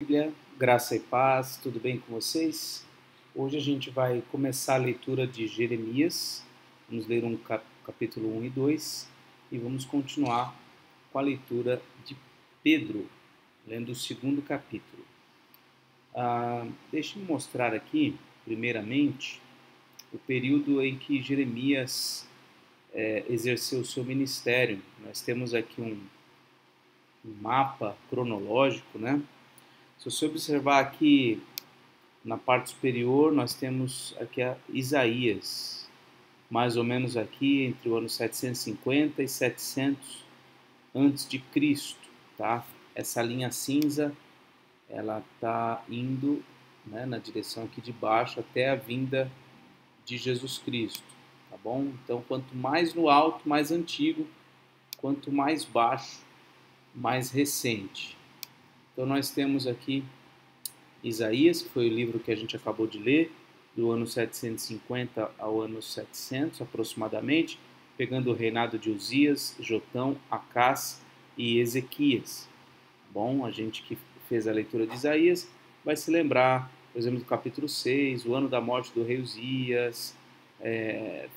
Bíblia, graça e paz, tudo bem com vocês? Hoje a gente vai começar a leitura de Jeremias, vamos ler capítulo 1 e 2 e vamos continuar com a leitura de Pedro, lendo o segundo capítulo. Deixe-me mostrar aqui, primeiramente, o período em que Jeremias exerceu o seu ministério. Nós temos aqui um mapa cronológico, né? Se você observar aqui na parte superior, nós temos aqui Isaías, mais ou menos aqui entre o ano 750 e 700 antes de Cristo, tá? Essa linha cinza, ela está indo, né, na direção aqui de baixo até a vinda de Jesus Cristo, tá bom? Então, quanto mais no alto, mais antigo, quanto mais baixo, mais recente. Então, nós temos aqui Isaías, que foi o livro que a gente acabou de ler, do ano 750 ao ano 700 aproximadamente, pegando o reinado de Uzias, Jotão, Acás e Ezequias. Bom, a gente que fez a leitura de Isaías vai se lembrar, por exemplo, do capítulo 6, o ano da morte do rei Uzias,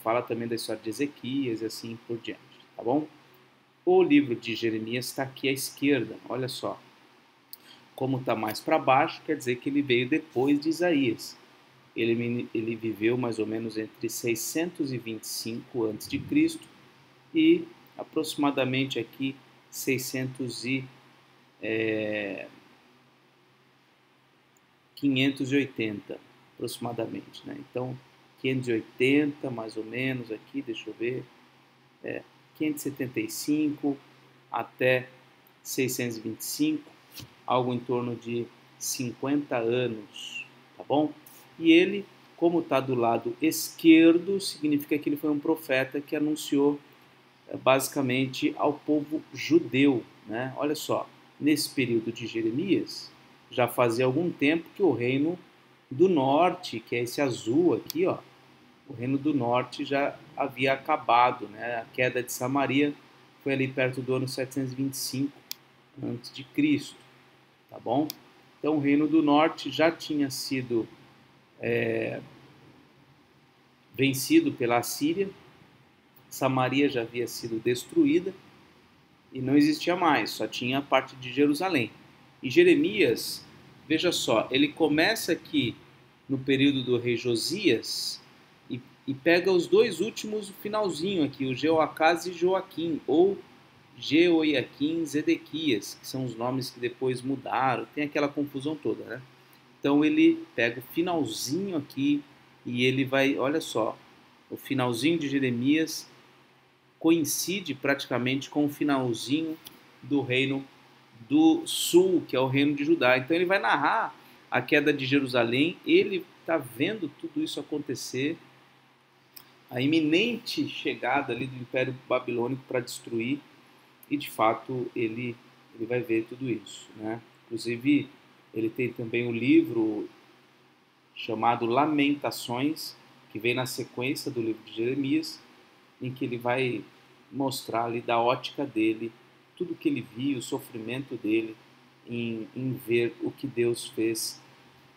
fala também da história de Ezequias e assim por diante, tá bom? O livro de Jeremias está aqui à esquerda, olha só. Como está mais para baixo, quer dizer que ele veio depois de Isaías. Ele viveu mais ou menos entre 625 a.C. e aproximadamente aqui 580 aproximadamente, né? Então 580 mais ou menos aqui, deixa eu ver, 575 até 625, algo em torno de 50 anos, tá bom? E ele, como está do lado esquerdo, significa que ele foi um profeta que anunciou basicamente ao povo judeu, né? Olha só, nesse período de Jeremias, já fazia algum tempo que o reino do norte, que é esse azul aqui, ó, o reino do norte já havia acabado, né? A queda de Samaria foi ali perto do ano 725 antes de Cristo, tá bom? Então o reino do norte já tinha sido vencido pela Assíria, Samaria já havia sido destruída e não existia mais, só tinha a parte de Jerusalém. E Jeremias, veja só, ele começa aqui no período do rei Josias e pega os dois últimos, o finalzinho aqui, o Jeoacás e Joaquim, ou Jeoiaquim, Zedequias, que são os nomes que depois mudaram, tem aquela confusão toda, né? Então ele pega o finalzinho aqui e ele vai, olha só, o finalzinho de Jeremias coincide praticamente com o finalzinho do reino do sul, que é o reino de Judá. Então ele vai narrar a queda de Jerusalém, ele está vendo tudo isso acontecer, a iminente chegada ali do Império Babilônico para destruir, e de fato ele vai ver tudo isso, né? Inclusive ele tem também um livro chamado Lamentações, que vem na sequência do livro de Jeremias, em que ele vai mostrar ali da ótica dele tudo que ele viu, o sofrimento dele em ver o que Deus fez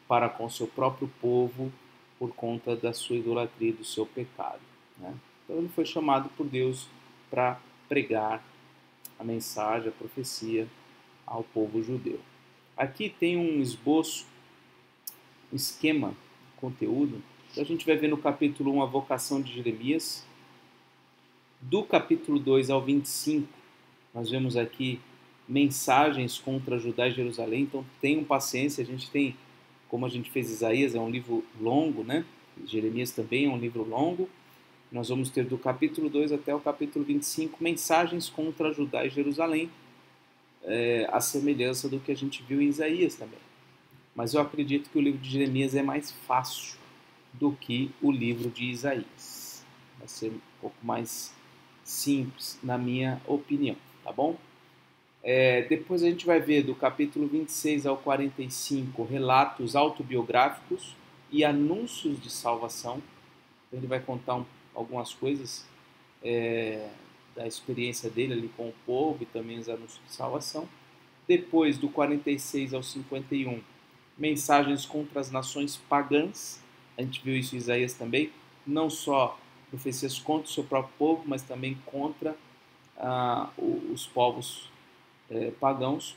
para com o seu próprio povo por conta da sua idolatria e do seu pecado, né? Então ele foi chamado por Deus para pregar a mensagem, a profecia ao povo judeu. Aqui tem um esboço, um esquema, conteúdo. Então a gente vai ver no capítulo 1 a vocação de Jeremias. Do capítulo 2 ao 25, nós vemos aqui mensagens contra Judá e Jerusalém. Então tenham paciência, a gente tem, como a gente fez Isaías, é um livro longo, né? Jeremias também é um livro longo. Nós vamos ter do capítulo 2 até o capítulo 25 mensagens contra Judá e Jerusalém, a semelhança do que a gente viu em Isaías também. Mas eu acredito que o livro de Jeremias é mais fácil do que o livro de Isaías. Vai ser um pouco mais simples, na minha opinião, tá bom? Depois a gente vai ver do capítulo 26 ao 45 relatos autobiográficos e anúncios de salvação. Então ele vai contar algumas coisas da experiência dele ali com o povo e também os anúncios de salvação. Depois, do 46 ao 51, mensagens contra as nações pagãs. A gente viu isso em Isaías também. Não só profecias contra o seu próprio povo, mas também contra os povos pagãos.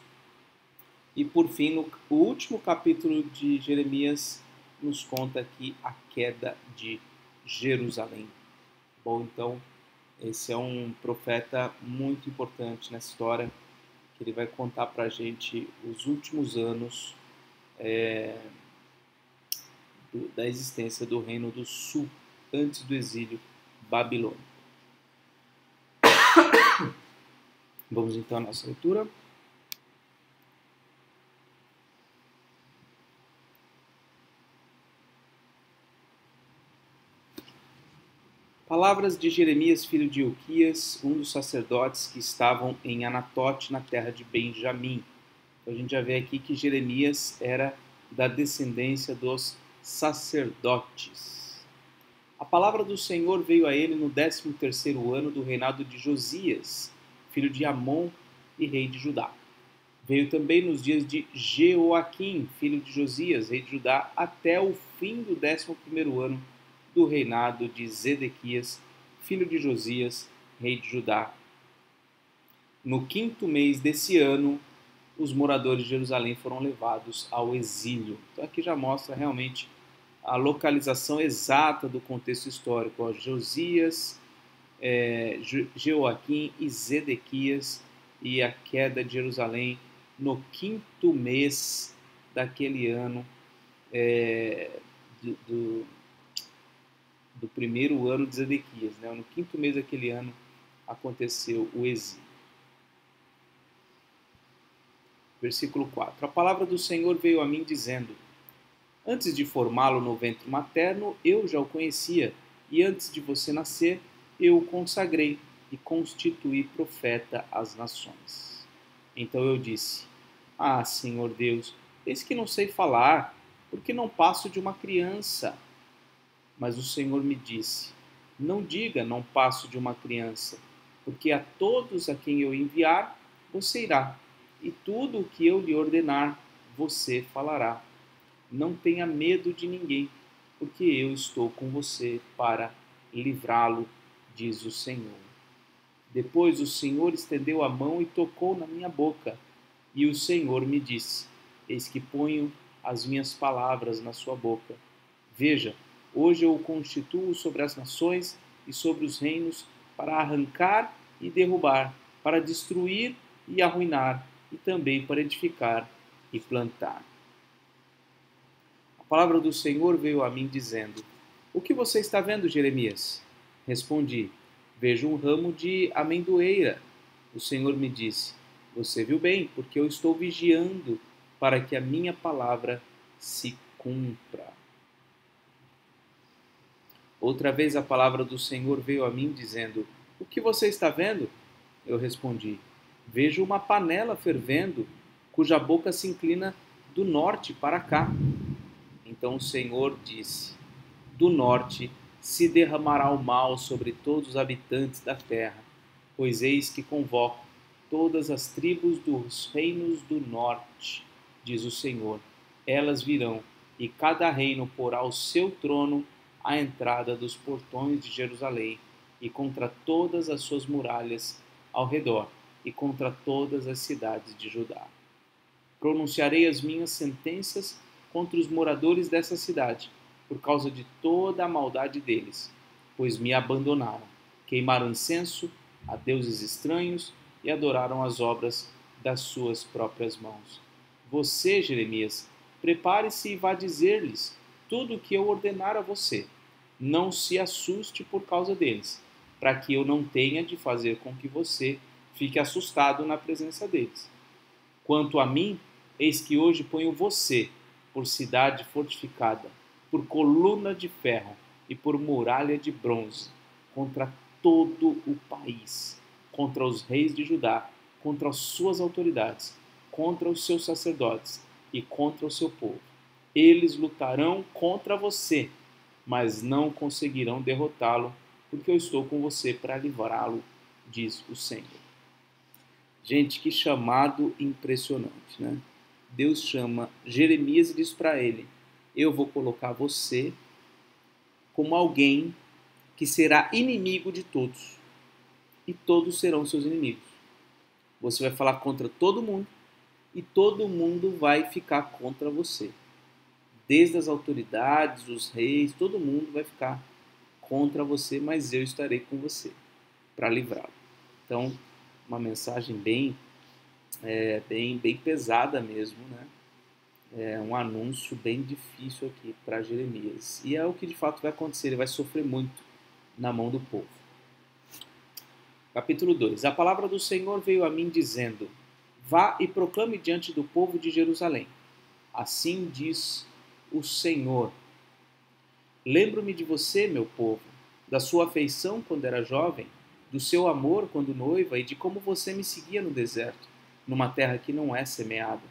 E por fim, o último capítulo de Jeremias nos conta aqui a queda de Jerusalém. Bom, então, esse é um profeta muito importante nessa história, que ele vai contar para a gente os últimos anos da existência do Reino do Sul, antes do exílio babilônico. Vamos então à nossa leitura. Palavras de Jeremias, filho de Ilquias, um dos sacerdotes que estavam em Anatote, na terra de Benjamim. Então, a gente já vê aqui que Jeremias era da descendência dos sacerdotes. A palavra do Senhor veio a ele no 13º ano do reinado de Josias, filho de Amon e rei de Judá. Veio também nos dias de Jeoaquim, filho de Josias, rei de Judá, até o fim do 11º ano do reinado de Zedequias, filho de Josias, rei de Judá. No 5º mês desse ano, os moradores de Jerusalém foram levados ao exílio. Então aqui já mostra realmente a localização exata do contexto histórico. Josias, Jeoaquim e Zedequias, e a queda de Jerusalém no 5º mês daquele ano, do primeiro ano de Zedequias. Né? No 5º mês daquele ano aconteceu o exílio. Versículo 4. A palavra do Senhor veio a mim dizendo: antes de formá-lo no ventre materno, eu já o conhecia, e antes de você nascer, eu o consagrei e constituí profeta às nações. Então eu disse: ah, Senhor Deus, eis que não sei falar, porque não passo de uma criança. Mas o Senhor me disse: não diga, não passo de uma criança, porque a todos a quem eu enviar, você irá, e tudo o que eu lhe ordenar, você falará. Não tenha medo de ninguém, porque eu estou com você para livrá-lo, diz o Senhor. Depois o Senhor estendeu a mão e tocou na minha boca, e o Senhor me disse: eis que ponho as minhas palavras na sua boca. Veja, hoje eu o constituo sobre as nações e sobre os reinos, para arrancar e derrubar, para destruir e arruinar, e também para edificar e plantar. A palavra do Senhor veio a mim dizendo: o que você está vendo, Jeremias? Respondi: vejo um ramo de amendoeira. O Senhor me disse: você viu bem, porque eu estou vigiando para que a minha palavra se cumpra. Outra vez a palavra do Senhor veio a mim dizendo: o que você está vendo? Eu respondi: vejo uma panela fervendo, cuja boca se inclina do norte para cá. Então o Senhor disse: do norte se derramará o mal sobre todos os habitantes da terra, pois eis que convoco todas as tribos dos reinos do norte, diz o Senhor. Elas virão, e cada reino porá o seu trono à entrada dos portões de Jerusalém, e contra todas as suas muralhas ao redor, e contra todas as cidades de Judá. Pronunciarei as minhas sentenças contra os moradores dessa cidade, por causa de toda a maldade deles, pois me abandonaram, queimaram incenso a deuses estranhos e adoraram as obras das suas próprias mãos. Você, Jeremias, prepare-se e vá dizer-lhes tudo o que eu ordenar a você. Não se assuste por causa deles, para que eu não tenha de fazer com que você fique assustado na presença deles. Quanto a mim, eis que hoje ponho você por cidade fortificada, por coluna de ferro e por muralha de bronze, contra todo o país, contra os reis de Judá, contra as suas autoridades, contra os seus sacerdotes e contra o seu povo. Eles lutarão contra você, mas não conseguirão derrotá-lo, porque eu estou com você para livrá-lo, diz o Senhor. Gente, que chamado impressionante, né? Deus chama Jeremias e diz para ele: eu vou colocar você como alguém que será inimigo de todos, e todos serão seus inimigos. Você vai falar contra todo mundo, e todo mundo vai ficar contra você. Desde as autoridades, os reis, todo mundo vai ficar contra você, mas eu estarei com você para livrá-lo. Então, uma mensagem bem pesada mesmo, né? É um anúncio bem difícil aqui para Jeremias. E é o que de fato vai acontecer, ele vai sofrer muito na mão do povo. Capítulo 2. A palavra do Senhor veio a mim dizendo: vá e proclame diante do povo de Jerusalém. Assim diz o Senhor: lembro-me de você, meu povo, da sua afeição quando era jovem, do seu amor quando noiva e de como você me seguia no deserto, numa terra que não é semeada.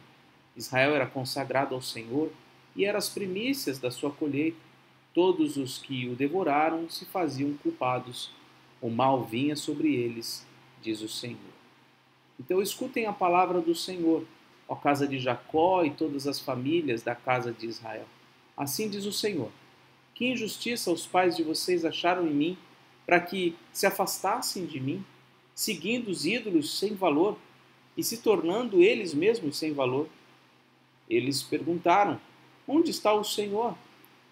Israel era consagrado ao Senhor e era as primícias da sua colheita. Todos os que o devoraram se faziam culpados. O mal vinha sobre eles, diz o Senhor. Então escutem a palavra do Senhor, ó casa de Jacó e todas as famílias da casa de Israel. Assim diz o Senhor: que injustiça os pais de vocês acharam em mim, para que se afastassem de mim, seguindo os ídolos sem valor e se tornando eles mesmos sem valor. Eles perguntaram: onde está o Senhor,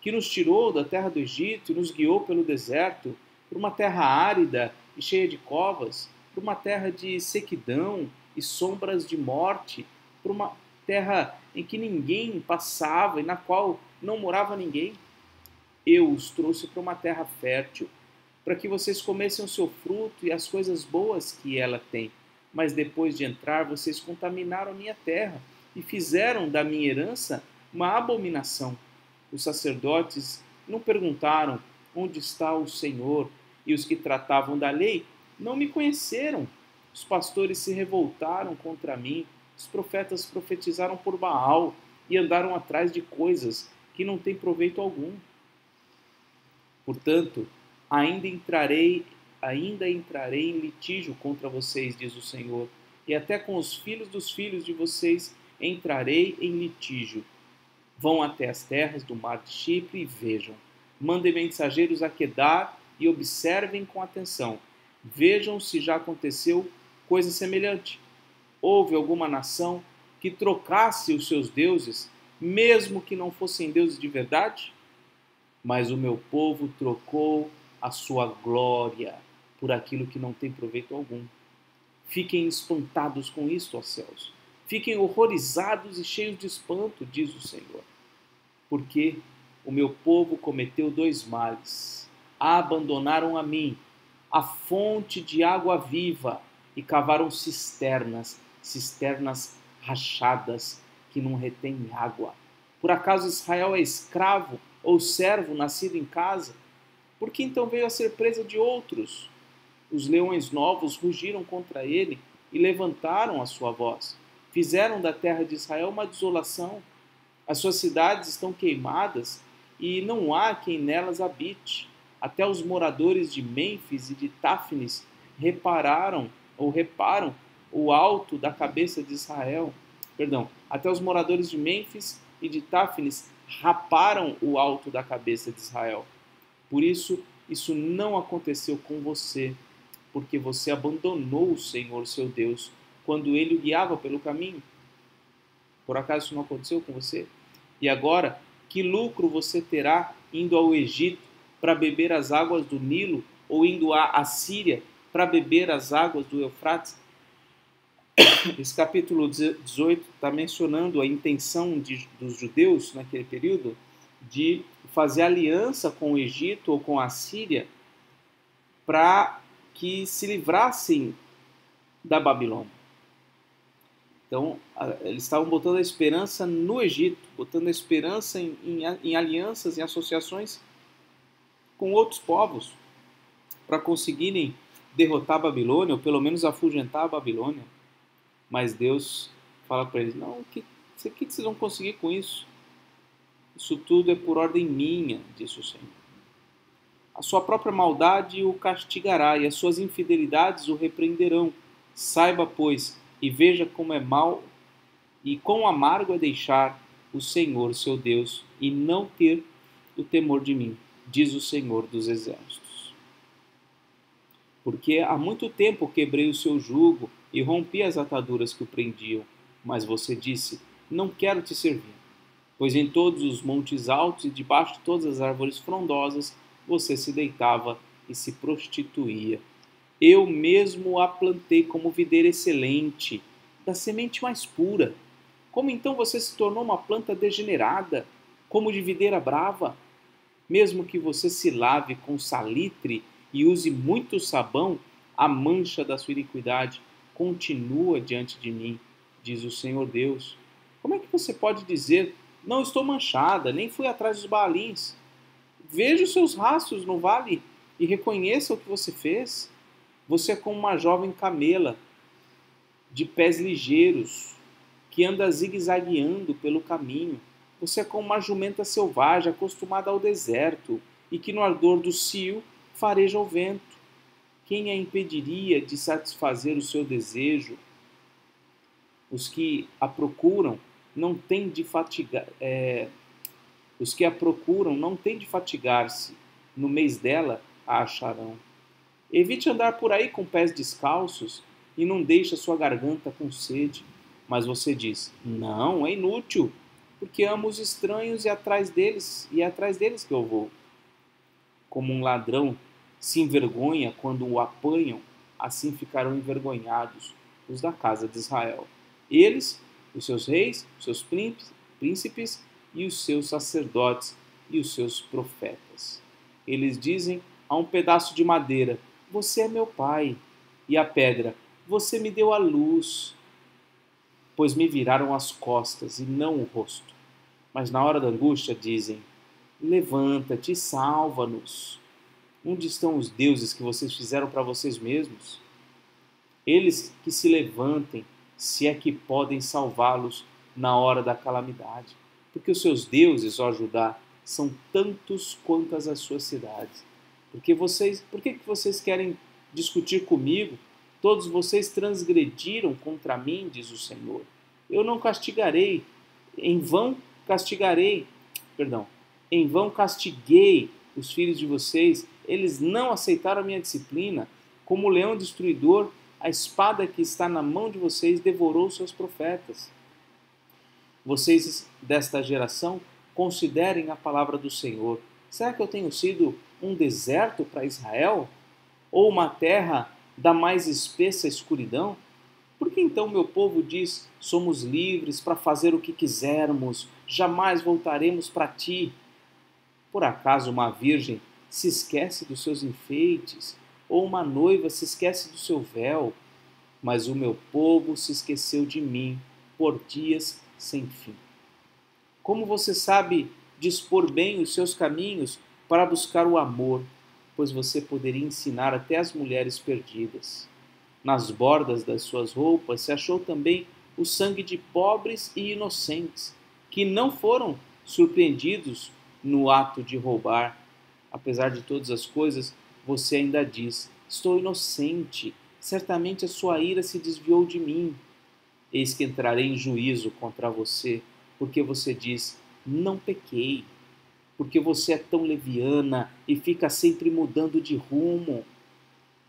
que nos tirou da terra do Egito e nos guiou pelo deserto, por uma terra árida e cheia de covas, por uma terra de sequidão e sombras de morte, por uma terra em que ninguém passava e na qual não morava ninguém? Eu os trouxe para uma terra fértil, para que vocês comessem o seu fruto e as coisas boas que ela tem. Mas depois de entrar, vocês contaminaram a minha terra e fizeram da minha herança uma abominação. Os sacerdotes não perguntaram: onde está o Senhor? E os que tratavam da lei não me conheceram. Os pastores se revoltaram contra mim, os profetas profetizaram por Baal e andaram atrás de coisas que não têm proveito algum. Portanto, ainda entrarei em litígio contra vocês, diz o Senhor, e até com os filhos dos filhos de vocês entrarei em litígio. Vão até as terras do mar de Chipre e vejam. Mandem mensageiros a Quedar e observem com atenção. Vejam se já aconteceu coisa semelhante. Houve alguma nação que trocasse os seus deuses, mesmo que não fossem deuses de verdade? Mas o meu povo trocou a sua glória por aquilo que não tem proveito algum. Fiquem espantados com isto, ó céus. Fiquem horrorizados e cheios de espanto, diz o Senhor. Porque o meu povo cometeu dois males. Abandonaram a mim, a fonte de água viva, e cavaram cisternas rachadas, que não retêm água. Por acaso Israel é escravo ou servo nascido em casa? Por que então veio a ser presa de outros? Os leões novos rugiram contra ele e levantaram a sua voz. Fizeram da terra de Israel uma desolação. As suas cidades estão queimadas e não há quem nelas habite. Até os moradores de Mênfis e de Táfnis reparam o alto da cabeça de Israel. Até os moradores de Mênfis e de Táfnis raparam o alto da cabeça de Israel. Por isso não aconteceu com você, porque você abandonou o Senhor, seu Deus, quando ele o guiava pelo caminho. Por acaso isso não aconteceu com você? E agora, que lucro você terá indo ao Egito para beber as águas do Nilo, ou indo à Assíria para beber as águas do Eufrates? Esse capítulo 18 está mencionando a intenção dos judeus naquele período de fazer aliança com o Egito ou com a Síria para que se livrassem da Babilônia. Então, eles estavam botando a esperança no Egito, botando a esperança em alianças, em associações com outros povos, para conseguirem derrotar a Babilônia, ou pelo menos afugentar a Babilônia. Mas Deus fala para eles: não, o que vocês vão conseguir com isso? Isso tudo é por ordem minha, disse o Senhor. A sua própria maldade o castigará e as suas infidelidades o repreenderão. Saiba, pois, e veja como é mal e quão amargo é deixar o Senhor, seu Deus, e não ter o temor de mim, diz o Senhor dos Exércitos. Porque há muito tempo quebrei o seu jugo e rompi as ataduras que o prendiam, mas você disse, não quero te servir. Pois em todos os montes altos e debaixo de todas as árvores frondosas você se deitava e se prostituía. Eu mesmo a plantei como videira excelente, da semente mais pura. Como então você se tornou uma planta degenerada, como de videira brava? Mesmo que você se lave com salitre e use muito sabão, a mancha da sua iniquidade continua diante de mim, diz o Senhor Deus. Como é que você pode dizer, não estou manchada, nem fui atrás dos Baalins? Veja os seus rastros no vale e reconheça o que você fez. Você é como uma jovem camela, de pés ligeiros, que anda zigue-zagueando pelo caminho. Você é como uma jumenta selvagem, acostumada ao deserto, e que no ardor do cio fareja o vento. Quem a impediria de satisfazer o seu desejo? Os que a procuram não têm de os que a procuram não têm de fatigar-se. No mês dela a acharão. Evite andar por aí com pés descalços e não deixe a sua garganta com sede. Mas você diz, não, é inútil, porque amo os estranhos e é atrás deles que eu vou. Como um ladrão se envergonha quando o apanham, assim ficarão envergonhados os da casa de Israel. Eles, os seus reis, os seus príncipes e os seus sacerdotes e os seus profetas. Eles dizem a um pedaço de madeira, você é meu pai, e a pedra, você me deu a luz, pois me viraram as costas e não o rosto. Mas na hora da angústia dizem, levanta-te e salva-nos. Onde estão os deuses que vocês fizeram para vocês mesmos? Eles que se levantem, se é que podem salvá-los na hora da calamidade. Porque os seus deuses, ó Judá, são tantos quanto as suas cidades. Por que vocês querem discutir comigo? Todos vocês transgrediram contra mim, diz o Senhor. Eu não castigarei, em vão castiguei os filhos de vocês. Eles não aceitaram a minha disciplina. Como o leão destruidor, a espada que está na mão de vocês devorou seus profetas. Vocês desta geração, considerem a palavra do Senhor. Será que eu tenho sido um deserto para Israel? Ou uma terra da mais espessa escuridão? Por que então meu povo diz, somos livres para fazer o que quisermos, jamais voltaremos para ti? Por acaso uma virgem se esquece dos seus enfeites, ou uma noiva se esquece do seu véu? Mas o meu povo se esqueceu de mim por dias sem fim. Como você sabe dispor bem os seus caminhos para buscar o amor, pois você poderia ensinar até as mulheres perdidas. Nas bordas das suas roupas se achou também o sangue de pobres e inocentes, que não foram surpreendidos no ato de roubar. Apesar de todas as coisas, você ainda diz, estou inocente, certamente a sua ira se desviou de mim. Eis que entrarei em juízo contra você, porque você diz, não pequei. Porque você é tão leviana e fica sempre mudando de rumo.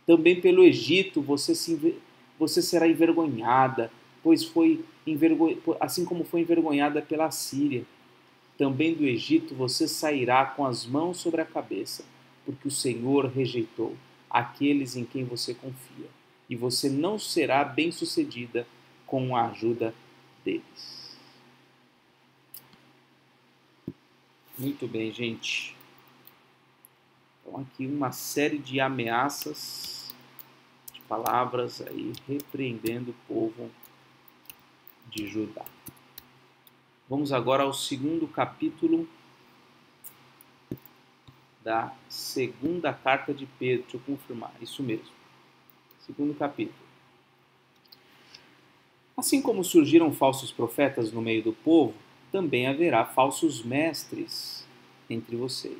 Também pelo Egito você será envergonhada, assim como foi envergonhada pela Síria. Também do Egito você sairá com as mãos sobre a cabeça, porque o Senhor rejeitou aqueles em quem você confia, e você não será bem-sucedida com a ajuda deles. Muito bem, gente. Então aqui uma série de ameaças, de palavras aí repreendendo o povo de Judá. Vamos agora ao segundo capítulo da segunda carta de Pedro. Deixa eu confirmar, isso mesmo. Segundo capítulo. Assim como surgiram falsos profetas no meio do povo, também haverá falsos mestres entre vocês.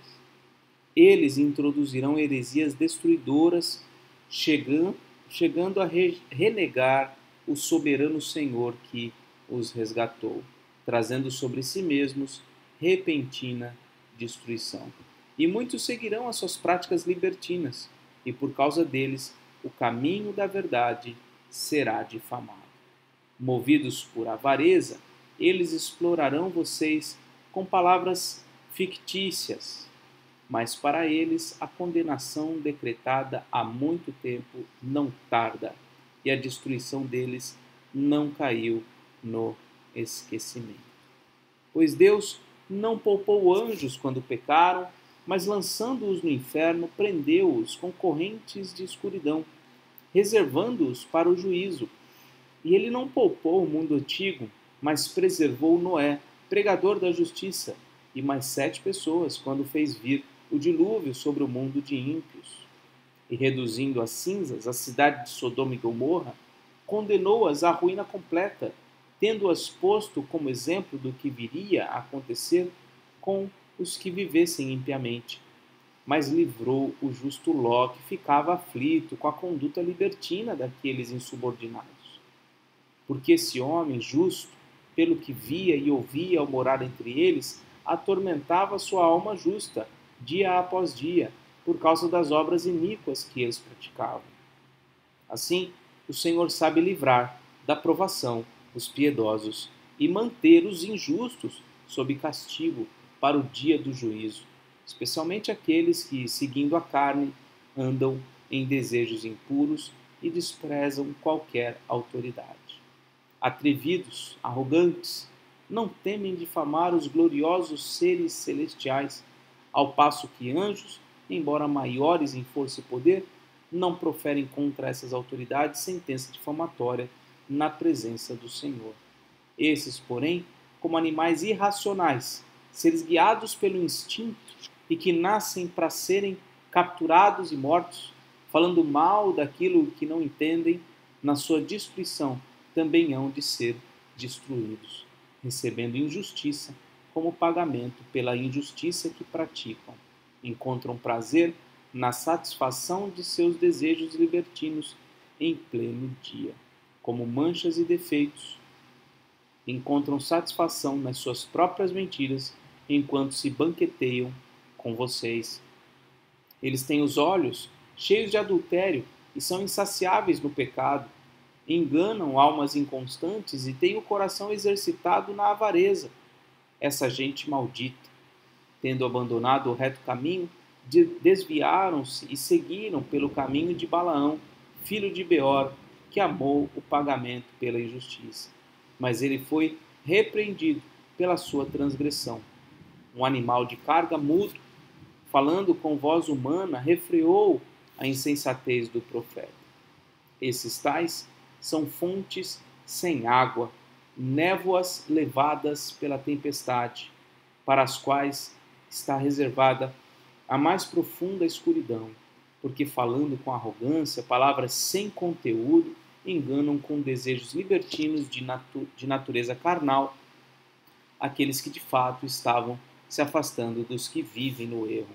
Eles introduzirão heresias destruidoras, chegando a renegar o soberano Senhor que os resgatou, trazendo sobre si mesmos repentina destruição. E muitos seguirão as suas práticas libertinas, e por causa deles o caminho da verdade será difamado. Movidos por avareza, eles explorarão vocês com palavras fictícias, mas para eles a condenação decretada há muito tempo não tarda, e a destruição deles não caiu no esquecimento. Pois Deus não poupou anjos quando pecaram, mas lançando-os no inferno, prendeu-os com correntes de escuridão, reservando-os para o juízo. E ele não poupou o mundo antigo, mas preservou Noé, pregador da justiça, e mais 7 pessoas, quando fez vir o dilúvio sobre o mundo de ímpios. E reduzindo a cinzas a cidade de Sodoma e Gomorra, condenou-as à ruína completa, tendo-as posto como exemplo do que viria a acontecer com os que vivessem impiamente. Mas livrou o justo Ló, que ficava aflito com a conduta libertina daqueles insubordinados. Porque esse homem justo, pelo que via e ouvia ao morar entre eles, atormentava sua alma justa, dia após dia, por causa das obras iníquas que eles praticavam. Assim, o Senhor sabe livrar da provação os piedosos e manter os injustos sob castigo para o dia do juízo, especialmente aqueles que, seguindo a carne, andam em desejos impuros e desprezam qualquer autoridade. Atrevidos, arrogantes, não temem difamar os gloriosos seres celestiais, ao passo que anjos, embora maiores em força e poder, não proferem contra essas autoridades sentença difamatória na presença do Senhor. Esses, porém, como animais irracionais, seres guiados pelo instinto e que nascem para serem capturados e mortos, falando mal daquilo que não entendem, na sua destruição também hão de ser destruídos, recebendo injustiça como pagamento pela injustiça que praticam. Encontram prazer na satisfação de seus desejos libertinos em pleno dia. Como manchas e defeitos, encontram satisfação nas suas próprias mentiras enquanto se banqueteiam com vocês. Eles têm os olhos cheios de adultério e são insaciáveis no pecado. Enganam almas inconstantes e têm o coração exercitado na avareza. Essa gente maldita, tendo abandonado o reto caminho, desviaram-se e seguiram pelo caminho de Balaão, filho de Beor, que amou o pagamento pela injustiça. Mas ele foi repreendido pela sua transgressão. Um animal de carga mudo, falando com voz humana, refreou a insensatez do profeta. Esses tais são fontes sem água, névoas levadas pela tempestade, para as quais está reservada a mais profunda escuridão, porque falando com arrogância, palavras sem conteúdo, enganam com desejos libertinos de natureza carnal aqueles que de fato estavam se afastando dos que vivem no erro.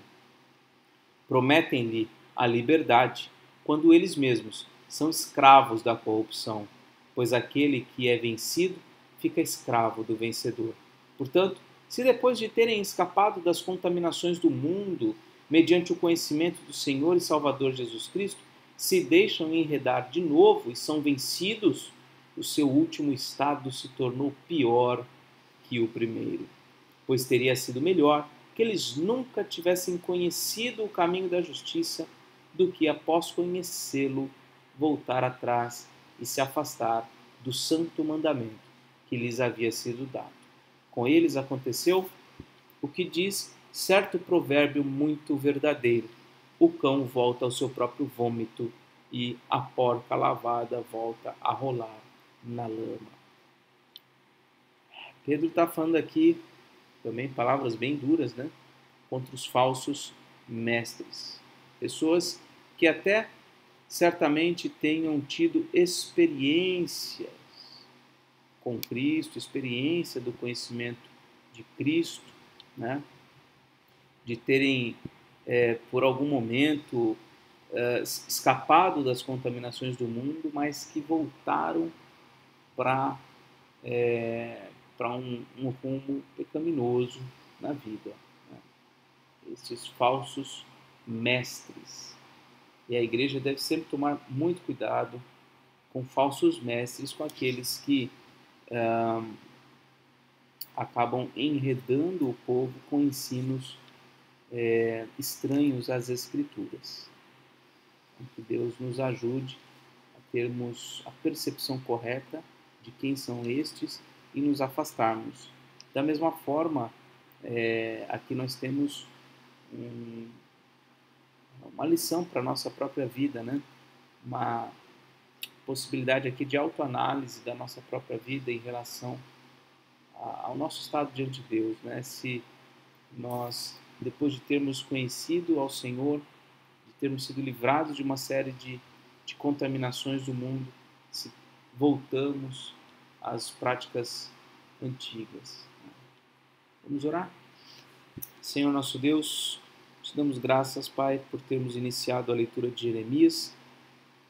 Prometem-lhe a liberdade, quando eles mesmos são escravos da corrupção, pois aquele que é vencido fica escravo do vencedor. Portanto, se depois de terem escapado das contaminações do mundo, mediante o conhecimento do Senhor e Salvador Jesus Cristo, se deixam enredar de novo e são vencidos, o seu último estado se tornou pior que o primeiro. Pois teria sido melhor que eles nunca tivessem conhecido o caminho da justiça do que, após conhecê-lo, voltar atrás e se afastar do santo mandamento que lhes havia sido dado. Com eles aconteceu o que diz certo provérbio muito verdadeiro: o cão volta ao seu próprio vômito e a porca lavada volta a rolar na lama. Pedro está falando aqui também palavras bem duras, né? Contra os falsos mestres. Pessoas que até certamente tenham tido experiências com Cristo, experiência do conhecimento de Cristo, né? De terem, por algum momento, escapado das contaminações do mundo, mas que voltaram para um rumo pecaminoso na vida, né? Esses falsos mestres. E a igreja deve sempre tomar muito cuidado com falsos mestres, com aqueles que acabam enredando o povo com ensinos estranhos às Escrituras. Que Deus nos ajude a termos a percepção correta de quem são estes e nos afastarmos. Da mesma forma, aqui nós temos uma lição para a nossa própria vida, né? Uma possibilidade aqui de autoanálise da nossa própria vida em relação ao nosso estado diante de Deus, né? Se nós, depois de termos conhecido ao Senhor, de termos sido livrados de uma série de contaminações do mundo, se voltamos às práticas antigas. Vamos orar? Senhor nosso Deus, te damos graças, Pai, por termos iniciado a leitura de Jeremias,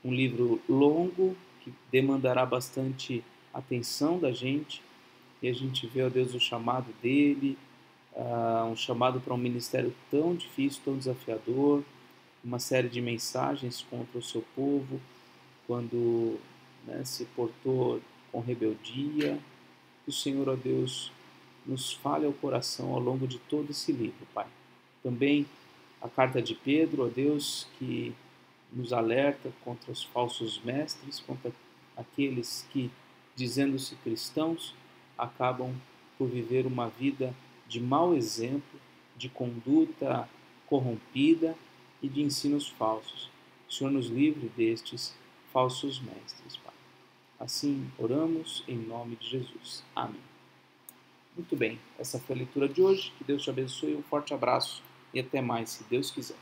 um livro longo que demandará bastante atenção da gente, e a gente vê, ó Deus, o chamado dele, um chamado para um ministério tão difícil, tão desafiador, uma série de mensagens contra o seu povo, quando se portou com rebeldia. Que o Senhor, ó Deus, nos fale ao coração ao longo de todo esse livro, Pai. Também a carta de Pedro, ó Deus, que nos alerta contra os falsos mestres, contra aqueles que, dizendo-se cristãos, acabam por viver uma vida de mau exemplo, de conduta corrompida e de ensinos falsos. O Senhor nos livre destes falsos mestres, Pai. Assim oramos em nome de Jesus. Amém. Muito bem, essa foi a leitura de hoje. Que Deus te abençoe, um forte abraço e até mais, se Deus quiser.